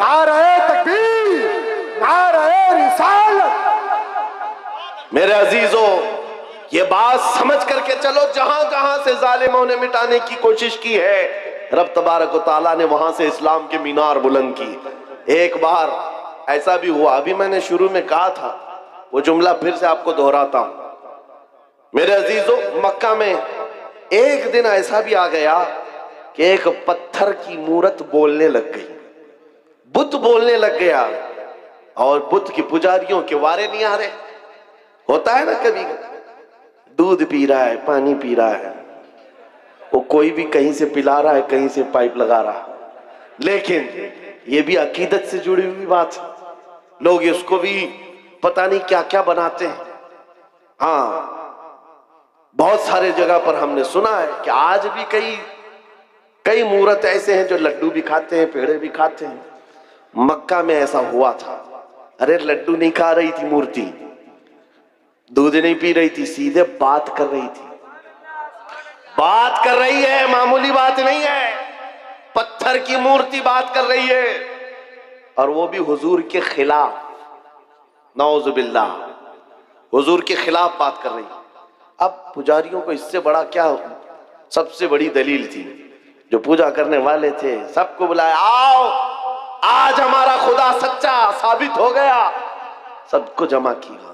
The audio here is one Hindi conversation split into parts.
नारे तकबीर, नारे रिसालत। मेरे अजीजों, ये बात समझ करके चलो, जहां जहां से जालिमों ने मिटाने की कोशिश की है, रब तबारक व तआला ने वहां से इस्लाम के मीनार बुलंद की। एक बार ऐसा भी हुआ, अभी मैंने शुरू में कहा था, वो जुमला फिर से आपको दोहराता हूं। मेरे अजीजों, मक्का में एक दिन ऐसा भी आ गया कि एक पत्थर की मूरत बोलने लग गई, बुत बोलने लग गया, और बुत की पुजारियों के वारे नहीं आ रहे। होता है ना, कभी दूध पी रहा है, पानी पी रहा है, वो कोई भी कहीं से पिला रहा है, कहीं से पाइप लगा रहा है, लेकिन ये भी अकीदत से जुड़ी हुई बात है। लोग इसको भी पता नहीं क्या क्या बनाते हैं। हाँ, बहुत सारे जगह पर हमने सुना है कि आज भी कई मूर्त ऐसे हैं जो लड्डू भी खाते हैं, पेड़े भी खाते हैं। मक्का में ऐसा हुआ था। अरे लड्डू नहीं खा रही थी मूर्ति, दूध नहीं पी रही थी, सीधे बात कर रही थी। बात कर रही है, मामूली बात नहीं है, पत्थर की मूर्ति बात कर रही है, और वो भी हुजूर के खिलाफ। नौजुबिल्लाह, हुजूर के खिलाफ बात कर रही है। अब पुजारियों को इससे बड़ा क्या, सबसे बड़ी दलील थी, जो पूजा करने वाले थे सबको बुलाया, आओ आज हमारा खुदा सच्चा साबित हो गया। सबको जमा किया,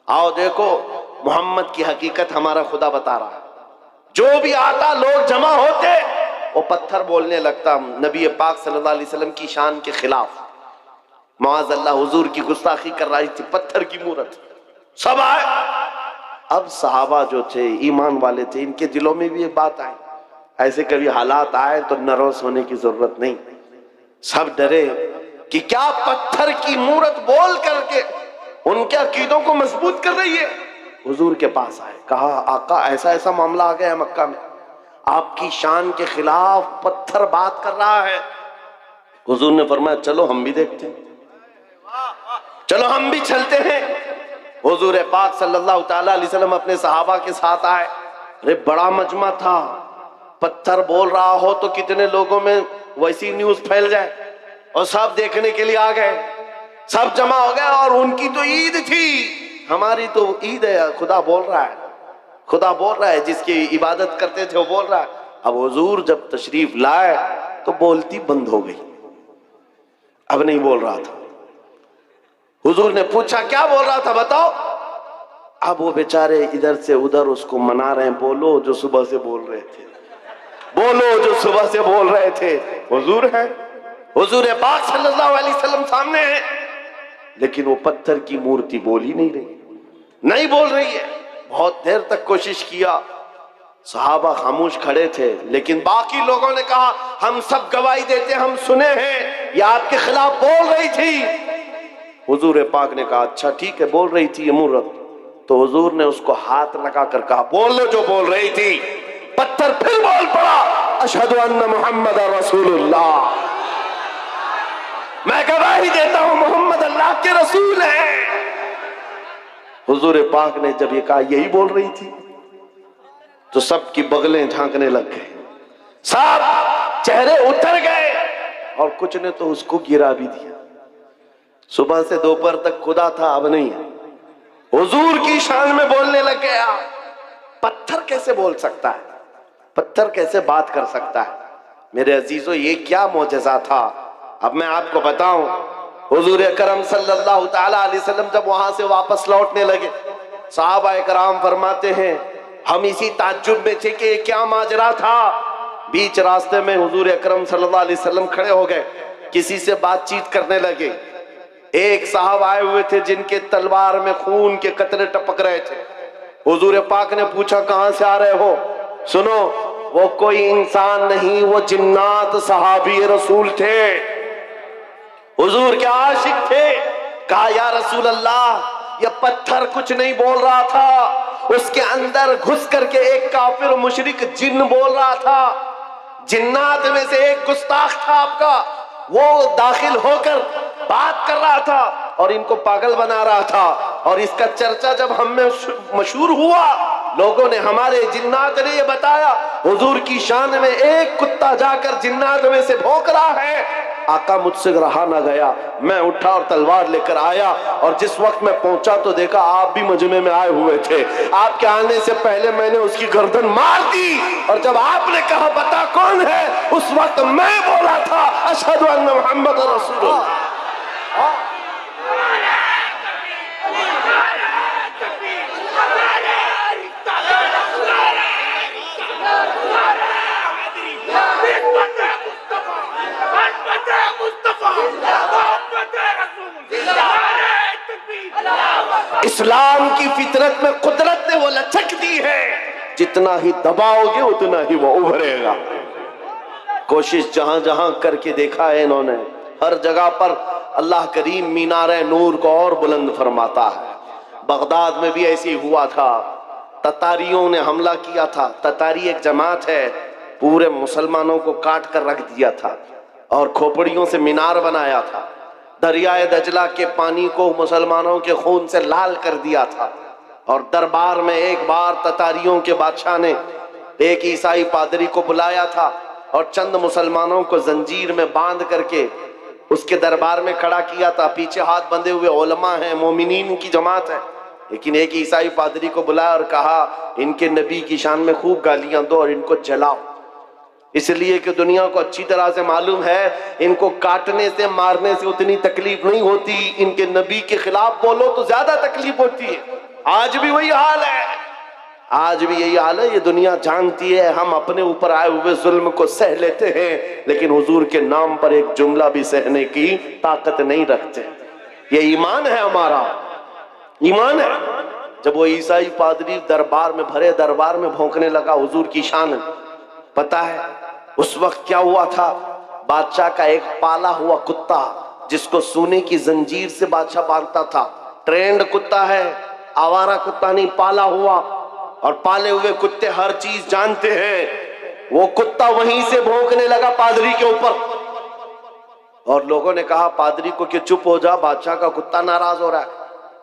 आओ देखो मोहम्मद की हकीकत हमारा खुदा बता रहा है। जो भी आता लोग जमा होते, वो पत्थर बोलने लगता नबी पाक सल्लल्लाहु अलैहि वसल्लम की शान के खिलाफ। माअज़ल्लाह, हुजूर की गुस्ताखी कर रही थी पत्थर की मूरत। सब आए। अब सहाबा जो थे, ईमान वाले थे, इनके दिलों में भी ये बात आई। ऐसे कभी हालात आए तो नर्वस होने की जरूरत नहीं। सब डरे कि क्या पत्थर की मूरत बोल करके उनके अकीदों को मजबूत कर रही है। हुजूर के पास आए, कहा आका ऐसा ऐसा मामला आ गया है मक्का में, आपकी शान के खिलाफ पत्थर बात कर रहा है। हुजूर ने फरमाया चलो हम भी देखते हैं, चलो हम भी चलते हैं। हुजूर पाक सल्लल्लाहु ताला अलैहि वसल्लम अपने सहाबा के साथ आए। अरे बड़ा मजमा था, पत्थर बोल रहा हो तो कितने लोगों में वैसी न्यूज फैल जाए, और सब देखने के लिए आ गए, सब जमा हो गए। और उनकी तो ईद थी, हमारी तो ईद है, खुदा बोल रहा है, खुदा बोल रहा है, जिसकी इबादत करते थे वो बोल रहा है। अब हुजूर जब तशरीफ लाए तो बोलती बंद हो गई, अब नहीं बोल रहा था। हुजूर ने पूछा क्या बोल रहा था बताओ। अब वो बेचारे इधर से उधर उसको मना रहे हैं, बोलो जो सुबह से बोल रहे थे, बोलो जो सुबह से बोल रहे थे। हुजूर है, हुजूर पाक सल्लल्लाहु अलैहि वसल्लम सामने है, लेकिन वो पत्थर की मूर्ति बोल ही नहीं रही, नहीं बोल रही है। बहुत देर तक कोशिश किया, सहाबा खामोश खड़े थे, लेकिन बाकी लोगों ने कहा हम सब गवाही देते, हम सुने हैं ये आपके खिलाफ बोल रही थी। हुजूर पाक ने कहा अच्छा ठीक है, बोल रही थी ये मूर्त। तो हुजूर ने उसको हाथ लगा कर कहा बोल लो जो बोल रही थी। पत्थर फिर बोल पड़ा, अशहदु अन्ना मुहम्मद रसूलुल्लाह, मैं गवाही देता हूं मोहम्मद अल्लाह के रसूल हैं। हुजूर पाक ने जब ये कहा यही बोल रही थी, तो सबकी बगलें झांकने लग गए, सब चेहरे उतर गए, और कुछ ने तो उसको गिरा भी दिया। सुबह से दोपहर तक खुदा था, अब नहीं है, हुजूर की शान में बोलने लग गया। पत्थर कैसे बोल सकता है, पत्थर कैसे बात कर सकता है। मेरे अजीजों, ये क्या मौजज़ा था। अब मैं आपको बताऊं, हुजूर करम सल्लल्लाहु ताला अलैहि वसल्लम जब वहां से वापस लौटने लगे, सहाबा कराम फरमाते हैं हम इसी ताज्जुब में थे कि ये क्या माजरा था। बीच रास्ते में हुजूर अकरम सल्लल्लाहु अलैहि वसल्लम खड़े हो गए, किसी से बातचीत करने लगे। एक साहब आए हुए थे जिनके तलवार में खून के कतरे टपक रहे थे। हुजूर पाक ने पूछा कहां से आ रहे हो। सुनो, वो कोई इंसान नहीं, वो जिन्नात सहाबी रसूल थे, हुजूर के आशिक थे। कहा या रसूल अल्लाह, ये पत्थर कुछ नहीं बोल रहा था, उसके अंदर घुस करके एक काफिर मुशरिक जिन बोल रहा था। जिन्नात में से एक गुस्ताख था आपका, वो दाखिल होकर बात कर रहा था और इनको पागल बना रहा था। और इसका चर्चा जब हम में मशहूर हुआ, लोगों ने, हमारे जिन्नात ने ये बताया हुजूर की शान में एक कुत्ता जाकर जिन्नात में से भौंक रहा है। आका मुझसे रहा ना गया, मैं उठा और तलवार लेकर आया, और जिस वक्त मैं पहुंचा तो देखा आप भी मजमे में आए हुए थे। आपके आने से पहले मैंने उसकी गर्दन मार दी, और जब आपने कहा बता कौन है, उस वक्त मैं बोला था अशहदु अन्ना मुहम्मद रसूलुल्लाह। इस्लाम की फितरत में कुदरत ने वो लचक दी है, जितना ही दबाओगे उतना ही वो उभरेगा। कोशिश जहां जहां करके देखा है इन्होंने, हर जगह पर अल्लाह करीम मीनारे नूर को और बुलंद फरमाता है। बगदाद में भी ऐसे ही हुआ था, ततारियों ने हमला किया था। ततारी एक जमात है, पूरे मुसलमानों को काट कर रख दिया था और खोपड़ियों से मीनार बनाया था। दरियाए दजला के पानी को मुसलमानों के खून से लाल कर दिया था। और दरबार में एक बार ततारियों के बादशाह ने एक ईसाई पादरी को बुलाया था और चंद मुसलमानों को जंजीर में बांध करके उसके दरबार में खड़ा किया था। पीछे हाथ बंधे हुए उलमा हैं, मोमिनीन की जमात है, लेकिन एक ईसाई पादरी को बुलाया और कहा इनके नबी की शान में खूब गालियां दो और इनको जलाओ, इसलिए कि दुनिया को अच्छी तरह से मालूम है इनको काटने से मारने से उतनी तकलीफ नहीं होती, इनके नबी के खिलाफ बोलो तो ज्यादा तकलीफ होती है। आज भी वही हाल है, आज भी यही हाल है। ये दुनिया जानती है हम अपने ऊपर आए हुए जुल्म को सह लेते हैं, लेकिन हुजूर के नाम पर एक जुमला भी सहने की ताकत नहीं रखते। ये ईमान है हमारा, ईमान है। जब वो ईसाई पादरी दरबार में, भरे दरबार में भौंकने लगा हुजूर की शान, पता है उस वक्त क्या हुआ था? बादशाह का एक पाला हुआ कुत्ता, जिसको सोने की जंजीर से बादशाह बांधता था, ट्रेंड कुत्ता है, आवारा कुत्ता नहीं, पाला हुआ। और पाले हुए कुत्ते हर चीज जानते हैं। वो कुत्ता वहीं से भौंकने लगा पादरी के ऊपर, और लोगों ने कहा पादरी को कि चुप हो जा, बादशाह का कुत्ता नाराज हो रहा है।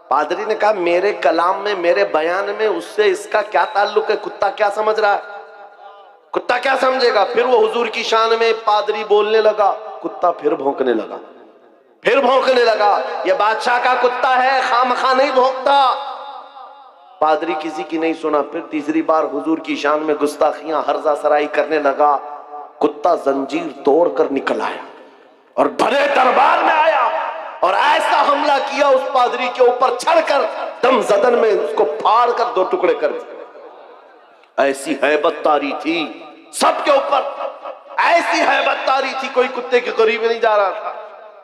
पादरी ने कहा मेरे कलाम में, मेरे बयान में उससे इसका क्या ताल्लुक है? कुत्ता क्या समझ रहा है? कुत्ता क्या समझेगा? फिर वो हुजूर की शान में पादरी बोलने लगा, कुत्ता फिर भौंकने लगा, फिर भौंकने लगा। ये बादशाह का कुत्ता है, खामखा नहीं भौंकता। पादरी किसी की नहीं सुना। फिर तीसरी बार हुजूर की शान में गुस्ताखियां, हर्जा सराई करने लगा। कुत्ता जंजीर तोड़कर निकल आया और भरे दरबार में आया और ऐसा हमला किया उस पादरी के ऊपर, चढ़कर दम जदन में उसको फाड़ कर दो टुकड़े कर दिए। ऐसी हैबत तारी थी सबके ऊपर, ऐसी हैबत तारी थी, कोई कुत्ते के करीब नहीं जा रहा था।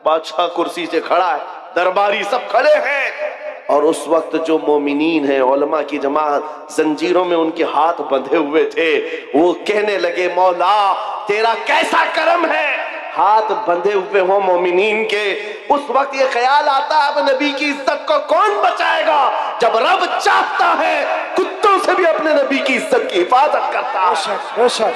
बादशाह कुर्सी से खड़ा है, दरबारी सब खड़े हैं, और उस वक्त जो मोमिनीन है, उलमा की जमात, जंजीरों में उनके हाथ बंधे हुए थे, वो कहने लगे मौला तेरा कैसा करम है, हाथ बंधे हुए हो मोमिनीन के। उस वक्त ये ख्याल आता है अब नबी की इज्जत को कौन बचाएगा? जब रब चाहता है कुत्तों से भी अपने नबी की इज्जत की हिफाजत करता है।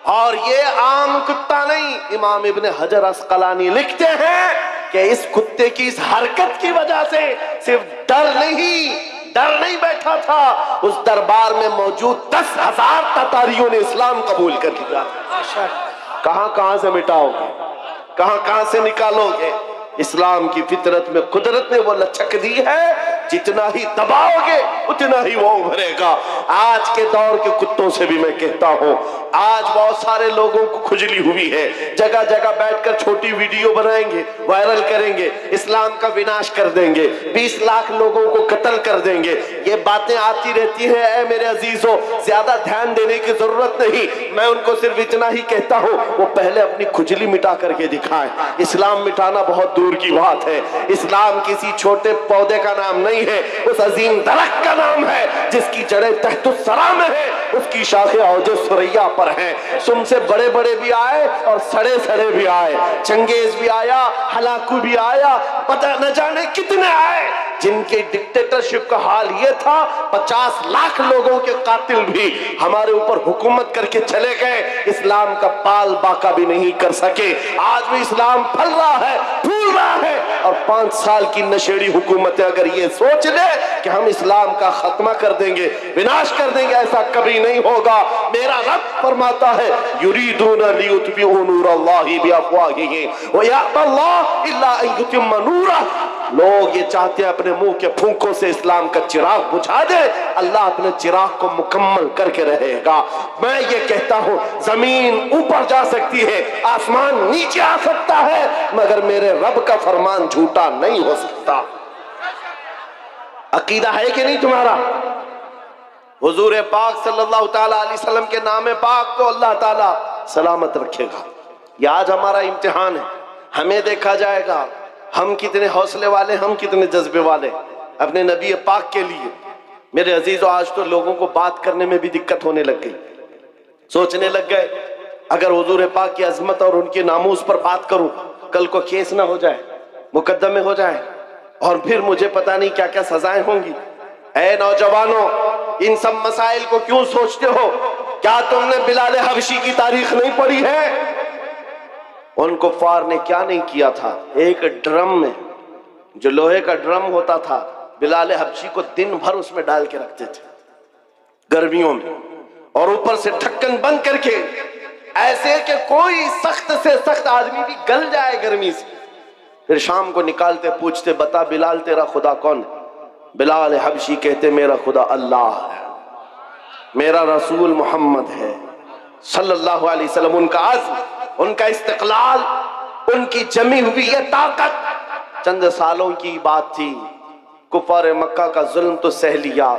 और ये आम कुत्ता नहीं, इमाम इब्ने हजर अस्कलानी लिखते हैं कि इस कुत्ते की इस हरकत की वजह से सिर्फ डर नहीं बैठा था, उस दरबार में मौजूद 10,000 ततारियों ने इस्लाम कबूल कर लिया। कहां से मिटाओगे, कहां से निकालोगे? इस्लाम की फितरत में कुदरत ने वो लचक दी है, जितना ही दबाओगे उतना ही वो उभरेगा। आज के दौर के कुत्तों से भी मैं कहता हूं, आज बहुत सारे लोगों को खुजली हुई है, जगह जगह बैठकर छोटी वीडियो बनाएंगे, वायरल करेंगे, इस्लाम का विनाश कर देंगे, 20 लाख लोगों को कत्ल कर देंगे। ये बातें आती रहती हैं। ऐ मेरे अजीजों, ज्यादा ध्यान देने की जरूरत नहीं, मैं उनको सिर्फ इतना ही कहता हूं, वो पहले अपनी खुजली मिटा करके दिखाएं। इस्लाम मिटाना बहुत दूर की बात है। इस्लाम किसी छोटे पौधे का नाम नहीं है, उस अजीम दरख्त का नाम है जिसकी जड़ें तहतुस सरा में है, उसकी शाखें औजे सुरैया पर हैं। तुमसे बड़े बड़े भी आए और सड़े सड़े भी आए, चंगेज भी आया, हलाकू भी आया, पता न जाने कितने आए, जिनके डिक्टेटरशिप का हाल ये था 50 लाख लोगों के कातिल भी हमारे ऊपर हुकूमत करके चले गए, इस्लाम का पाल बाका भी नहीं कर सके। आज भी इस्लाम फल रहा है, फूल रहा है। और 5 साल की नशेड़ी हुकूमतें अगर ये सोच ले कि हम इस्लाम का खात्मा कर देंगे, विनाश कर देंगे, ऐसा कभी नहीं होगा। मेरा रब फरमाता है युरीदूना लियुत्बिउ नूरल्लाहि बिअफ़वाहिहिम व यअबल्लाहु इल्ला अन युतिम्मा नूरहु। लोग ये चाहते हैं अपने मुंह के फूंकों से इस्लाम का चिराग बुझा दे, अल्लाह अपने चिराग को मुकम्मल करके रहेगा। मैं ये कहता हूं जमीन ऊपर जा सकती है, आसमान नीचे आ सकता है, मगर मेरे रब का फरमान झूठा नहीं हो सकता। अकीदा है कि नहीं तुम्हारा? हुजूर पाक सल्लल्लाहु ताला अलैहि वसल्लम के नाम पाक को अल्लाह ताला सलामत रखेगा। ये आज हमारा इम्तिहान है, हमें देखा जाएगा हम कितने हौसले वाले, हम कितने जज्बे वाले अपने नबी पाक के लिए। मेरे अजीजों, आज तो लोगों को बात करने में भी दिक्कत होने लग गई। सोचने लग गए अगर हुजूर पाक की अजमत और उनके नामूस पर बात करूं, कल को केस ना हो जाए, मुकदमे हो जाए, और फिर मुझे पता नहीं क्या क्या सजाएं होंगी। ऐ नौजवानों, इन सब मसाइल को क्यों सोचते हो? क्या तुमने बिलाल हबशी की तारीख नहीं पढ़ी है? उन कुफ्फार ने क्या नहीं किया था। एक ड्रम में, जो लोहे का ड्रम होता था, बिलाल हबशी को दिन भर उसमें डाल के रखते थे गर्मियों में, और ऊपर से ढक्कन बंद करके, ऐसे कि कोई सख्त से सख्त आदमी भी गल जाए गर्मी से। फिर शाम को निकालते, पूछते बता बिलाल तेरा खुदा कौन है? बिलाल हबशी कहते मेरा खुदा अल्लाह है, मेरा रसूल मोहम्मद है सल्लल्लाहु अलैहि वसल्लम। उनका अज़्म, उनका इस्तिक़लाल, उनकी जमी हुई ये ताकत चंद सालों की बात थी। कुफार मक्का का जुल्म तो सह लिया,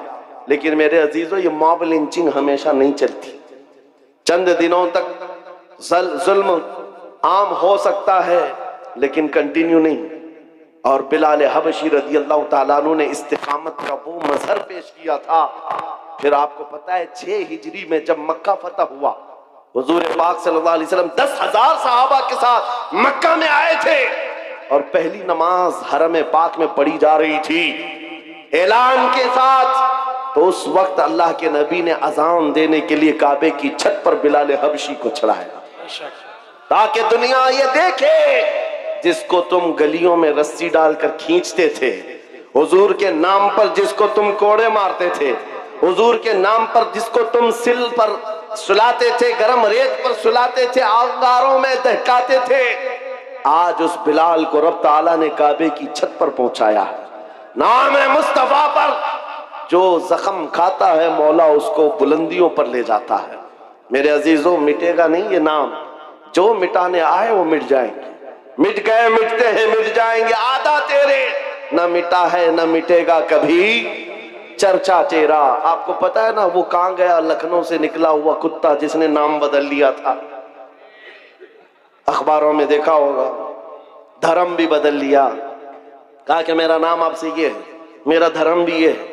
लेकिन मेरे अजीजों ये मॉब लिंचिंग हमेशा नहीं चलती। चंद दिनों तक जुल्म आम हो सकता है, लेकिन कंटिन्यू नहीं। और बिलाल हबशी रज़ी अल्लाह ताला अन्हु ने इस्तिकामत का वो मजहर पेश किया था। फिर आपको पता है 6 हिजरी में जब मक्का फतह हुआ, हुजूर पाक सल्लल्लाहु अलैहि वसल्लम 10,000 सहाबा के साथ मक्का में आए थे, और पहली नमाज हरम पाक में पढ़ी जा रही थी ऐलान के साथ। तो उस वक्त अल्लाह के नबी ने अजान देने के लिए काबे की छत पर बिलाल हबशी को चढ़ाया, ताकि दुनिया ये देखे जिसको तुम गलियों में रस्सी डालकर खींचते थे, हुजूर के नाम पर जिसको तुम कोड़े मारते थे, हुजूर के नाम पर जिसको तुम सिल पर सुलाते थे, गरम रेत पर सुलाते थे, अंगारों में दहकाते थे, आज उस बिलाल को रब ताला ने काबे की छत पर पहुंचाया। नाम है मुस्तफा पर जो जख्म खाता है, मौला उसको बुलंदियों पर ले जाता है। मेरे अजीजों, मिटेगा नहीं ये नाम। जो मिटाने आए वो मिट जाएंगे, मिट गए, मिटते हैं, मिट जाएंगे। आधा तेरे, न मिटा है न मिटेगा कभी चर्चा तेरा। आपको पता है ना वो कहां गया? लखनऊ से निकला हुआ कुत्ता जिसने नाम बदल लिया था, अखबारों में देखा होगा, धर्म भी बदल लिया, कहा कि मेरा नाम आपसे ये है, मेरा धर्म भी ये है,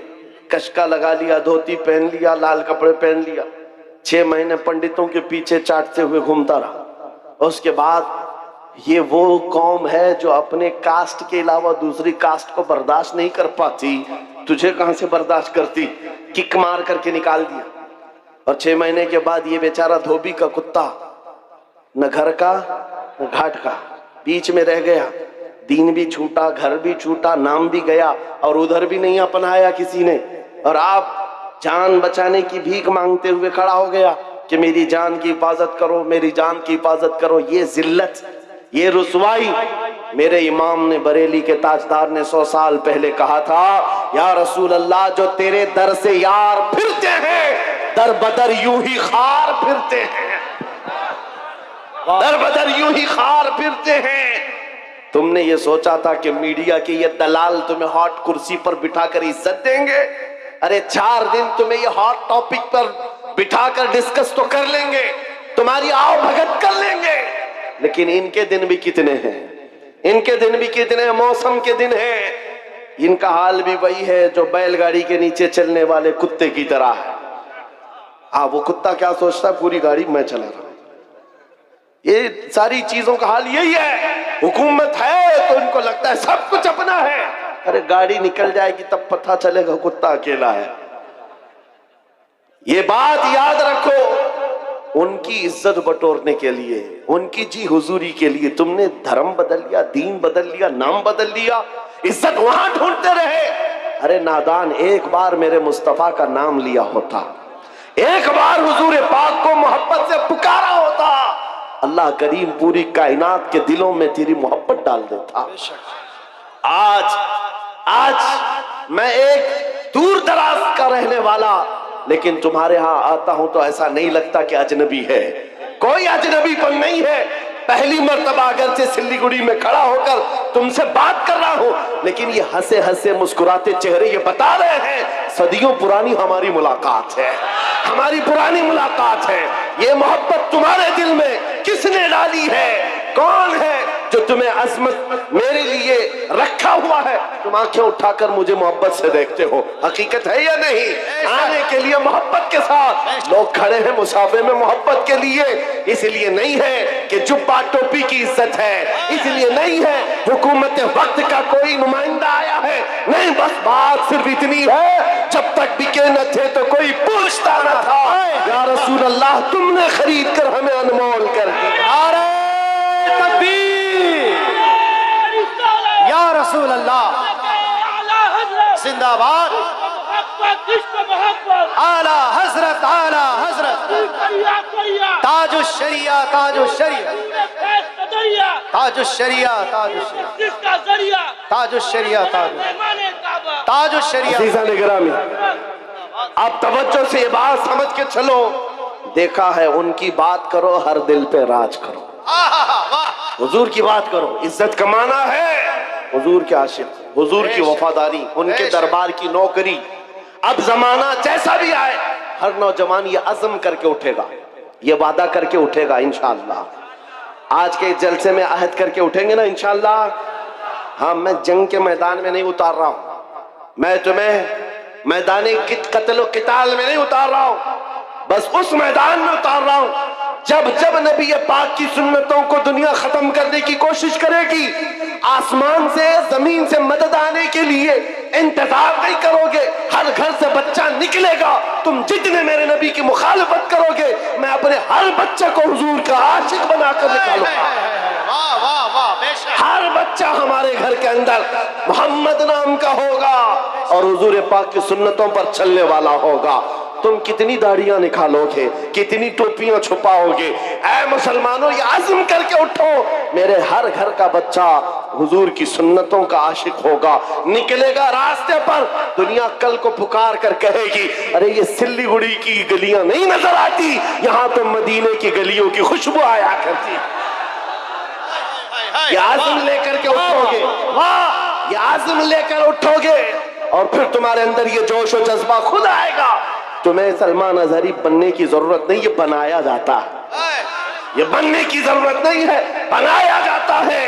कशका लगा लिया, धोती पहन लिया, लाल कपड़े पहन लिया, 6 महीने पंडितों के पीछे चाटते हुए घूमता रहा। उसके बाद ये वो कौम है जो अपने कास्ट के अलावा दूसरी कास्ट को बर्दाश्त नहीं कर पाती, तुझे कहां से बर्दाश्त करती? किक मार करके निकाल दिया। और 6 महीने के बाद ये बेचारा धोबी का कुत्ता, न घर का न घाट का, बीच में रह गया। दीन भी छूटा, घर भी छूटा, नाम भी गया, और उधर भी नहीं अपनाया किसी ने। और आप जान बचाने की भीख मांगते हुए खड़ा हो गया कि मेरी जान की हिफाजत करो, मेरी जान की हिफाजत करो। ये जिल्लत, ये रुसवाई। मेरे इमाम ने, बरेली के ताजदार ने 100 साल पहले कहा था, या रसूल अल्लाह, जो तेरे दर से यार फिरते हैं, दर बदर यूं ही खार फिरते हैं, दर बदर यूं ही खार फिरते हैं। तुमने ये सोचा था कि मीडिया के ये दलाल तुम्हें हॉट कुर्सी पर बिठाकर इज्जत देंगे? अरे 4 दिन तुम्हें ये हॉट टॉपिक पर बिठाकर डिस्कस तो कर लेंगे, तुम्हारी आओ भगत कर लेंगे, लेकिन इनके दिन भी कितने हैं, इनके दिन भी कितने हैं, मौसम के दिन हैं। इनका हाल भी वही है जो बैलगाड़ी के नीचे चलने वाले कुत्ते की तरह है। हाँ, वो कुत्ता क्या सोचता है, पूरी गाड़ी मैं चला रहा हूं। ये सारी चीजों का हाल यही है। हुकूमत है तो इनको लगता है सब कुछ अपना है। अरे गाड़ी निकल जाएगी तब पता चलेगा कुत्ता अकेला है। ये बात याद रखो। उनकी इज्जत बटोरने के लिए, उनकी जी हुजूरी के लिए तुमने धर्म बदल लिया, दीन बदल लिया, नाम बदल लिया, इज्जत वहां ढूंढते रहे। अरे नादान, एक बार मेरे मुस्तफा का नाम लिया होता, एक बार हुजूर पाक को मोहब्बत से पुकारा होता, अल्लाह करीम पूरी कायनात के दिलों में तेरी मोहब्बत डाल देता। आज मैं एक दूर दराज का रहने वाला, लेकिन तुम्हारे यहां आता हूं तो ऐसा नहीं लगता कि अजनबी है, कोई अजनबीपन नहीं है। पहली मर्तबा अगर से सिल्लीगुड़ी में खड़ा होकर तुमसे बात कर रहा हूं, लेकिन ये हंसे हंसे मुस्कुराते चेहरे ये बता रहे हैं सदियों पुरानी हमारी मुलाकात है, हमारी पुरानी मुलाकात है। ये मोहब्बत तुम्हारे दिल में किसने डाली है? कौन है जो तुम्हें अजमत मेरे लिए रखा हुआ है? तुम आंखें उठाकर मुझे मोहब्बत से देखते हो, हकीकत है या नहीं? आने के लिए मोहब्बत के साथ लोग खड़े हैं मुसाफे में मोहब्बत के लिए। इसलिए नहीं है कि जुब्बा टोपी की इज्जत है, इसलिए नहीं है हुकूमत वक्त का कोई नुमाइंदा आया है, नहीं, बस बात सिर्फ इतनी है, जब तक बिके न थे तो कोई पूछता न था। या रसूल अल्लाह, तुमने खरीद कर हमें अनमोल कर दिया। या रसूल अल्लाह जिंदाबाद। आला हजरत, आला हजरत, ताजुश शरिया, ताजुश शरिया, ताजुश शरिया, ताजुश शरिया, ताजुश शरिया। अज़ीज़ान गिरामी, आप तवज्जो से ये बात समझ के चलो। देखा है, उनकी बात करो, हर दिल पे राज करो, हुजूर की बात करो। इज्जत कमाना है, हुजूर के आशिक, हुजूर की वफादारी, उनके दरबार की नौकरी। अब जमाना जैसा भी आए, हर नौजवान ये अज़म करके उठेगा, ये वादा करके उठेगा इंशाअल्लाह। आज के जलसे में अहद करके उठेंगे ना इंशाअल्लाह। हाँ, मैं जंग के मैदान में नहीं उतार रहा हूं, मैं तुम्हें मैदान कत्ल किताल में नहीं उतार रहा हूं, बस उस मैदान में उतार रहा हूं जब जब नबी पाक की सुन्नतों को दुनिया खत्म करने की कोशिश करेगी, आसमान से जमीन से मदद आने के लिए इंतजार नहीं करोगे, हर घर से बच्चा निकलेगा। तुम जितने मेरे नबी की मुखालफत करोगे, मैं अपने हर बच्चे को हुजूर का आशिक बनाकर निकालूंगा। हर बच्चा हमारे घर के अंदर मोहम्मद नाम का होगा और हुजूर पाक की सुन्नतों पर चलने वाला होगा। तुम कितनी दाढ़ियां निकालोगे, कितनी टोपियां छुपाओगे? ऐ मुसलमानों, ये आज़म करके उठो, मेरे हर घर का बच्चा हुजूर की सुन्नतों का आशिक होगा, निकलेगा रास्ते पर। दुनिया कल को पुकार कर कहेगी, अरे ये सिल्लीगुड़ी की गलियां नहीं नजर आती, यहाँ तो मदीने की गलियों की खुशबू आया करती। ये आज़म लेकर के उठोगे, वाह, ये आज़म लेकर उठोगे और फिर तुम्हारे अंदर ये जोश और जज्बा खुद आएगा। तुम्हें सलमान अजहरी बनने की जरूरत नहीं, ये बनाया जाता है। ये बनने की जरूरत नहीं है, बनाया जाता है।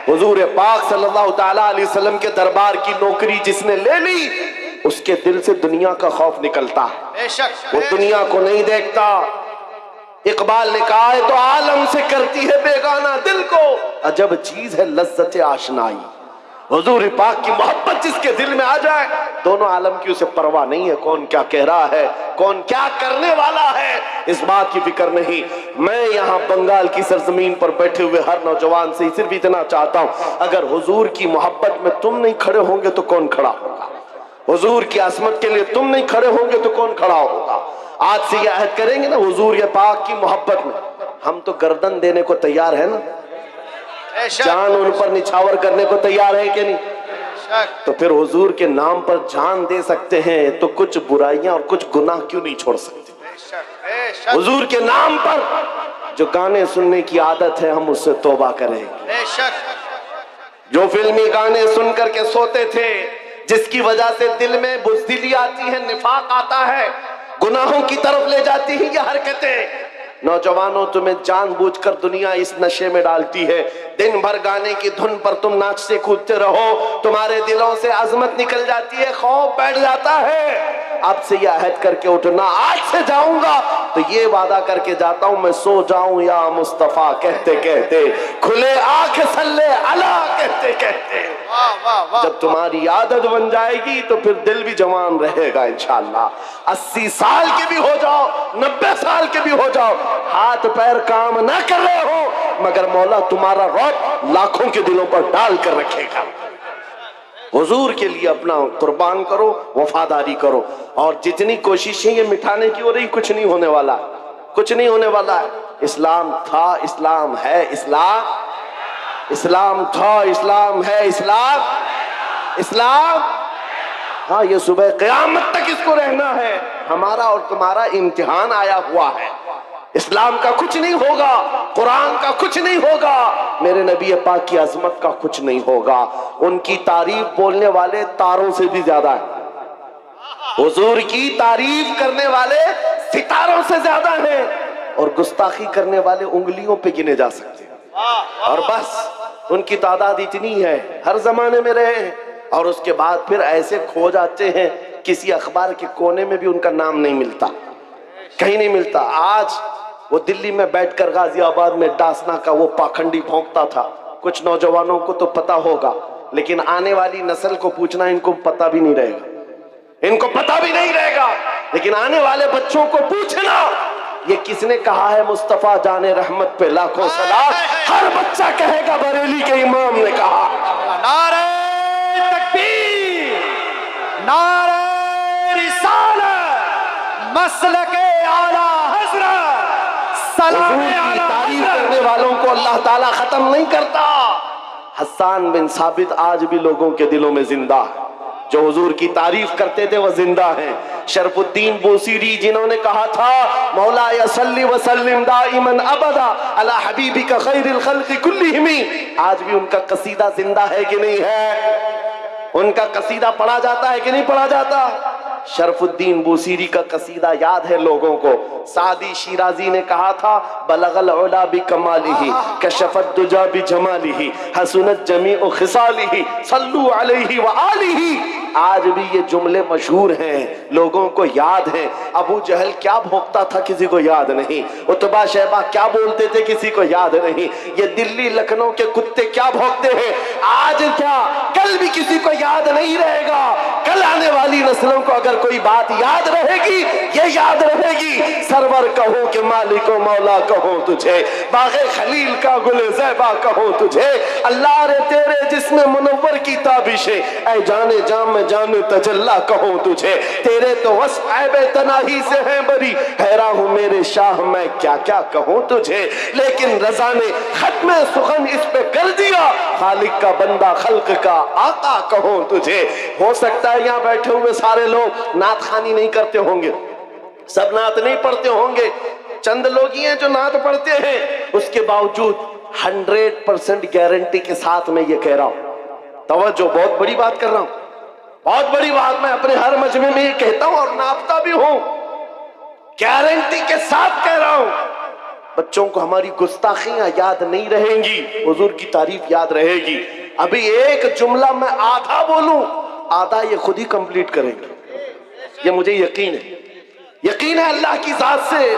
हुजूर पाक सल्लल्लाहु तआला अलैहि वसल्लम के दरबार की नौकरी जिसने ले ली, उसके दिल से दुनिया का खौफ निकलता है, वो दुनिया को नहीं देखता। इकबाल ने कहा है, तो आलम से करती है बेगाना दिल को, अजब चीज है लज्जत आशनाई। हुजूर पाक की मोहब्बत जिसके दिल में आ जाए, दोनों आलम की उसे परवाह नहीं है, कौन क्या कह रहा है, कौन क्या करने वाला है, इस बात की फिक्र नहीं। मैं यहाँ बंगाल की सरजमीन पर बैठे हुए हर नौजवान से सिर्फ इतना चाहता हूँ, अगर हुजूर की मोहब्बत में तुम नहीं खड़े होंगे तो कौन खड़ा होगा? हुजूर की अजमत के लिए तुम नहीं खड़े होंगे तो कौन खड़ा होगा? आज से ये अहद करेंगे ना, हुजूर पाक की मोहब्बत में हम तो गर्दन देने को तैयार है ना, जान उन पर निछावर करने को तैयार है कि नहीं? तो फिर हुजूर के नाम पर जान दे सकते हैं, तो कुछ बुराइयां और कुछ गुनाह क्यों नहीं छोड़ सकते? हुजूर के नाम पर जो गाने सुनने की आदत है, हम उससे तौबा करेंगे। जो फिल्मी गाने सुन करके सोते थे, जिसकी वजह से दिल में बुज़दिली आती है, निफाक आता है, गुनाहों की तरफ ले जाती है ये हरकतें। नौजवानों, तुम्हें जानबूझकर दुनिया इस नशे में डालती है, दिन भर गाने की धुन पर तुम नाचते कूदते रहो, तुम्हारे दिलों से अजमत निकल जाती है, खौफ बैठ जाता है। अब से यह अहद करके उठना, आज से जाऊंगा तो ये वादा करके जाता हूं, मैं सो जाऊं या मुस्तफा कहते कहते, खुले आंख सल्ले अला कहते कहते। जब तुम्हारी आदत बन जाएगी तो फिर दिल भी जवान रहेगा इंशाअल्लाह। 80 साल के भी हो जाओ, 90 साल के भी हो जाओ, हाथ पैर काम ना कर रहे हो, मगर मौला तुम्हारा रौब लाखों के दिलों पर डाल कर रखेगा। हुजूर के लिए अपना कुर्बान करो, वफादारी करो। और जितनी कोशिशें ये मिटाने की हो रही, कुछ नहीं होने वाला, कुछ नहीं होने वाला है। इस्लाम था, इस्लाम है, इस्लाम था, इस्लाम है, इस्लाम। हाँ, ये सुबह क़यामत तक इसको रहना है। हमारा और तुम्हारा इम्तिहान आया हुआ है। इस्लाम का कुछ नहीं होगा, कुरान का कुछ नहीं होगा, मेरे नबी पाक की अजमत का कुछ नहीं होगा। उनकी तारीफ बोलने वाले तारों से भी ज्यादा है, हुजूर की तारीफ करने वाले सितारों से ज्यादा हैं, और गुस्ताखी करने वाले उंगलियों पे गिने जा सकते हैं। और बस उनकी तादाद इतनी है, हर जमाने में रहे हैं, और उसके बाद फिर ऐसे खो जाते हैं, किसी अखबार के कोने में भी उनका नाम नहीं मिलता, कहीं नहीं मिलता। आज वो दिल्ली में बैठकर गाजियाबाद में डासना का वो पाखंडी भौंकता था। कुछ नौजवानों को तो पता होगा, लेकिन आने वाली नस्ल को पूछना इनको पता भी नहीं रहेगा, इनको पता भी नहीं रहेगा। लेकिन आने वाले बच्चों को पूछना, ये किसने कहा है मुस्तफा जाने रहमत पे लाखों सलाम, हर बच्चा कहेगा बरेली के इमाम ने कहा। नारे तकबीर, नारे रिसालत, मसलके आला हज़रत, सलाम की तारीफ करने वालों को अल्लाह ताला खत्म नहीं करता। हस्सान बिन साबित आज भी लोगों के दिलों में जिंदा है, जो हुजूर की तारीफ करते थे वह जिंदा हैं। शरफुद्दीन बूसीरी जिन्होंने कहा था, मौला या सल्ली व सल्लिम दाइमन अबदा अला हबीबिका खैरिल खल्क़ि कुल्लिहिम, आज भी उनका कसीदा जिंदा है कि नहीं है? उनका कसीदा पढ़ा जाता है कि नहीं पढ़ा जाता? शरफुद्दीन बूसीरी का कसीदा याद है लोगों को। सादी शिराजी ने कहा था, बलगल उला बि कमालिही कशफत दुजा बि जमालिही हसनत जमीउ खिसालिही सल्लू अलैहि व आलिही। आज भी ये जुमले मशहूर हैं, लोगों को याद है। अबू जहल क्या भोंकता था किसी को याद नहीं, उतबा शैबा क्या बोलते थे किसी को याद नहीं, ये दिल्ली लखनऊ के कुत्ते क्या भौंकते हैं आज क्या कल भी किसी को याद नहीं रहेगा। कल आने वाली नस्लों को अगर कोई बात याद रहेगी, ये याद रहेगी, सरवर कहो कि मालिको मौला कहो तुझे, बागे खलील का गुले ज़ैबा कहो तुझे, अल्लाह रे तेरे जिस्म मुनव्वर की ताबिशे, ऐ जाने जाम जाने तजल्ला कहो तुझे, तेरे तो वस्फ़ ऐबे तनाही से है बरी, हैरान हूँ मेरे शाह मैं क्या क्या कहूँ तुझे। लेकिन रज़ा ने खत्म सुखन इस पे कर दिया, खालिक का बंदा खल्क का आका कहो तुझे। हो सकता है यहाँ बैठे हुए सारे लोग नात खानी नहीं करते होंगे, सब नात नहीं पढ़ते होंगे, चंद लोग ही हैं जो नात पढ़ते हैं। उसके बावजूद 100% गारंटी के साथ मैं ये कह रहा हूं, तवज्जो, बहुत बड़ी बात कर रहा हूं, बहुत बड़ी बात मैं अपने हर मजमे में ये कहता हूं और नापता भी हूं, गारंटी के साथ कह रहा हूं। बच्चों को हमारी गुस्ताखियां याद नहीं रहेंगी, हुजूर की तारीफ याद रहेगी। अभी एक जुमला मैं आधा बोलूं, आधा ये खुद ही कंप्लीट करेंगे, ये मुझे यकीन है, यकीन है अल्लाह की जात से।